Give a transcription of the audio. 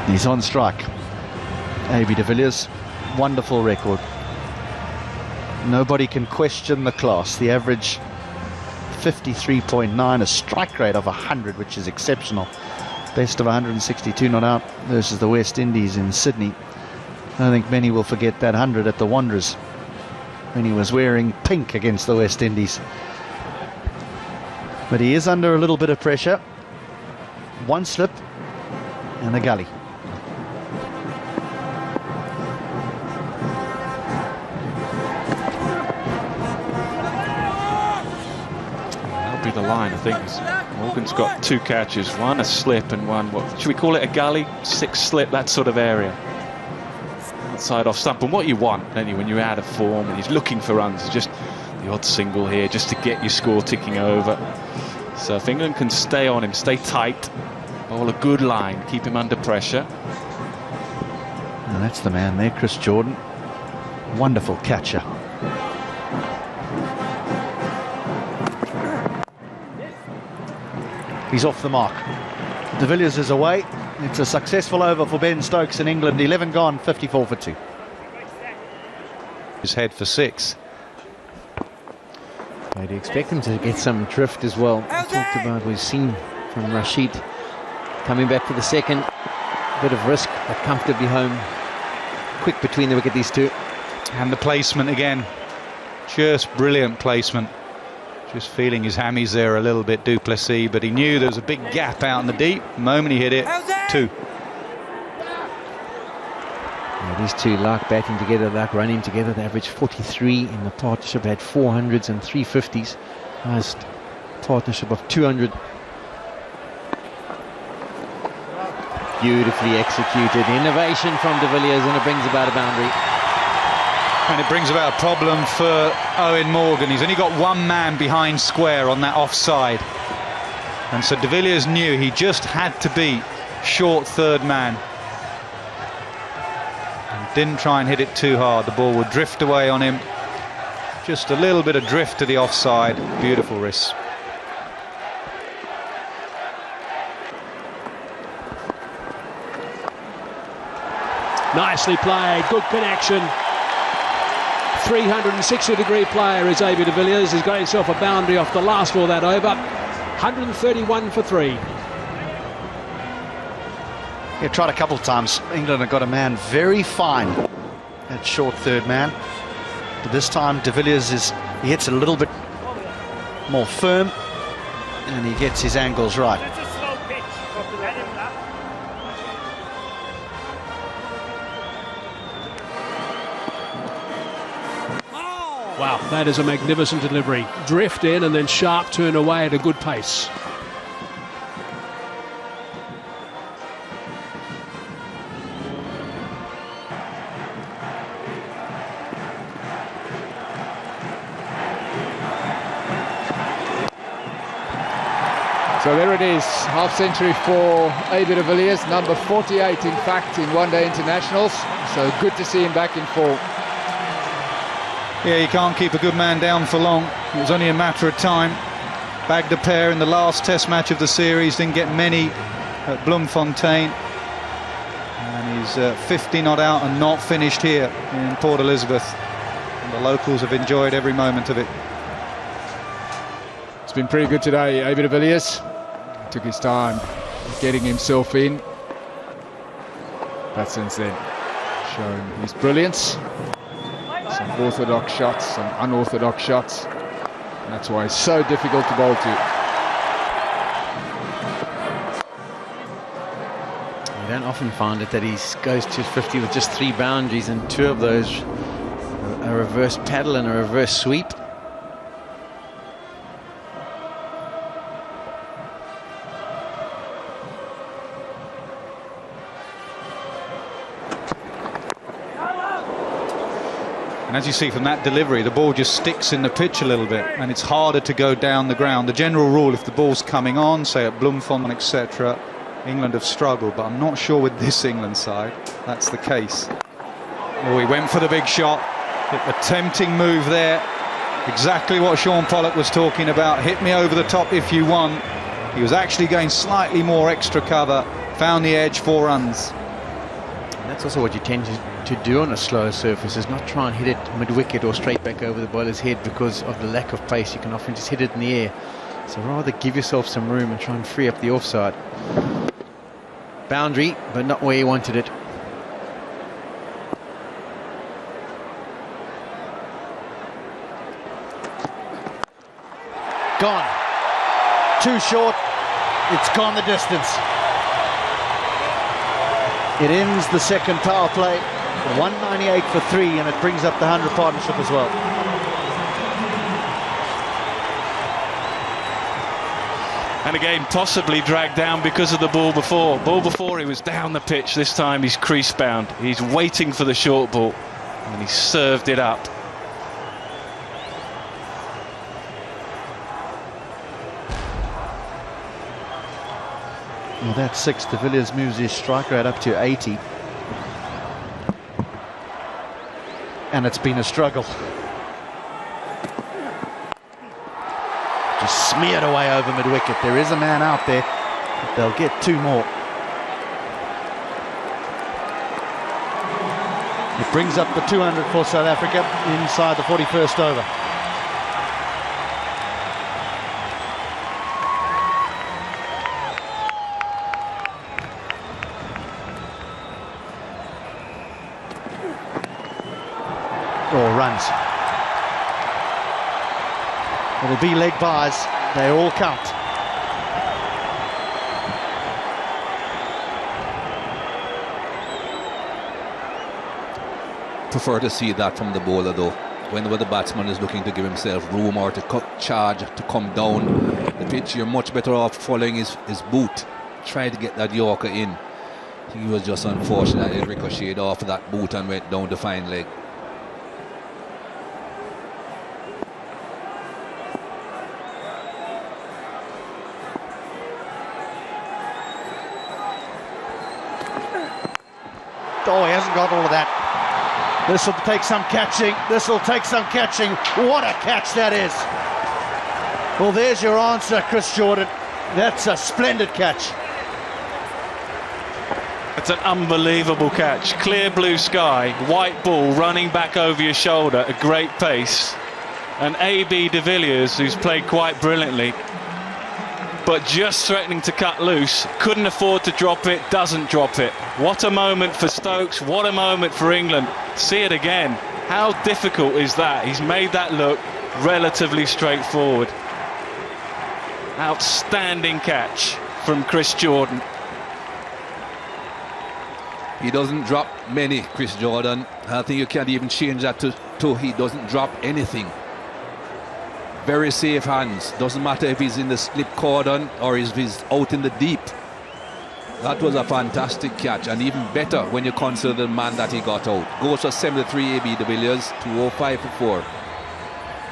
He's on strike. A.B. de Villiers, wonderful record. Nobody can question the class. The average 53.9, a strike rate of 100, which is exceptional. Best of 162 not out versus the West Indies in Sydney. I don't think many will forget that 100 at the Wanderers when he was wearing pink against the West Indies. But he is under a little bit of pressure. One slip and the gully. That'll be the line, I think. Morgan's got 2 catches, one a slip and one, what should we call it, a gully? 6 slip, that sort of area. Outside off stump. And what you want, don't you, when you're out of form and he's looking for runs, is just the odd single here, just to get your score ticking over. So if England can stay on him, stay tight, bowl a good line, keep him under pressure. And that's the man there, Chris Jordan. Wonderful catcher. He's off the mark. De Villiers is away. It's a successful over for Ben Stokes in England. 11 gone, 54 for 2. His head for 6. I'd expect him to get some drift as well. We talked about, we've seen from Rashid coming back for the second. Bit of risk, but comfortably home. Quick between the wicket, these two. And the placement again. Just brilliant placement. Just feeling his hammies there a little bit, du Plessis, but he knew there was a big gap out in the deep. The moment he hit it, 2. Yeah, these two like batting together, like running together. They averaged 43 in the partnership, had 400s and 350s. Highest partnership of 200. Beautifully executed. Innovation from de Villiers, and it brings about a boundary. And it brings about a problem for Eoin Morgan. He's only got one man behind square on that offside. And so de Villiers knew he just had to beat short third man. And didn't try and hit it too hard. The ball would drift away on him. Just a little bit of drift to the offside. Beautiful wrist. Nicely played, good connection. 360-degree player is A.B. de Villiers. He's got himself a boundary off the last ball that over. 131 for 3. Yeah, tried a couple of times. England have got a man very fine at short third man. But this time de Villiers he hits a little bit more firm and he gets his angles right. Wow, that is a magnificent delivery. Drift in and then sharp turn away at a good pace. So there it is, half century for A.B. de Villiers, number 48 in fact in one-day internationals. So good to see him back in form. Yeah, you can't keep a good man down for long. It was only a matter of time. Bagged a pair in the last test match of the series, didn't get many at Bloemfontein. And he's 50 not out and not finished here in Port Elizabeth. And the locals have enjoyed every moment of it. It's been pretty good today, A.B. de Villiers. Took his time getting himself in. But since then, showing his brilliance. Some orthodox shots, some unorthodox shots. And that's why it's so difficult to bowl to. You don't often find it that he goes to 50 with just 3 boundaries, and 2 of those a reverse paddle and a reverse sweep. And as you see from that delivery, the ball just sticks in the pitch a little bit, and it's harder to go down the ground. The general rule, if the ball's coming on, say at Bloemfontein, etc., England have struggled, but I'm not sure with this England side that's the case. Oh, he went for the big shot. A tempting move there. Exactly what Sean Pollock was talking about. Hit me over the top if you want. He was actually going slightly more extra cover. Found the edge, 4 runs. And that's also what you tend to do on a slower surface, is not try and hit it mid-wicket or straight back over the bowler's head, because of the lack of pace. You can often just hit it in the air. So rather give yourself some room and try and free up the offside. Boundary, but not where you wanted it. Gone. Too short. It's gone the distance. It ends the second power play. 198 for 3, and it brings up the 100 partnership as well. And again, possibly dragged down because of the ball before. Ball before, he was down the pitch. This time he's crease bound. He's waiting for the short ball, and he served it up. Well, that's 6. De Villiers moves his strike rate up to 80. And it's been a struggle. Just smeared away over mid-wicket. There is a man out there, but they'll get 2 more. It brings up the 200 for South Africa inside the 41st over. Or runs. It'll be leg byes. They all count. Prefer to see that from the bowler though. Whenever the batsman is looking to give himself room or to charge, to come down the pitch, you're much better off following his boot. Try to get that Yorker in. I think he was just unfortunate. It ricocheted off of that boot and went down the fine leg. Oh, he hasn't got all of that. This will take some catching. This will take some catching. What a catch that is. Well, there's your answer, Chris Jordan. That's a splendid catch. It's an unbelievable catch. Clear blue sky, white ball running back over your shoulder at great pace. And A.B. de Villiers, who's played quite brilliantly, but just threatening to cut loose, couldn't afford to drop it, doesn't drop it. What a moment for Stokes, what a moment for England. See it again. How difficult is that? He's made that look relatively straightforward. Outstanding catch from Chris Jordan. He doesn't drop many, Chris Jordan. I think you can't even change that to he doesn't drop anything. Very safe hands. Doesn't matter if he's in the slip cordon or if he's out in the deep. That was a fantastic catch, and even better when you consider the man that he got out. Goes for 73 A.B. de Villiers, 205 for 4.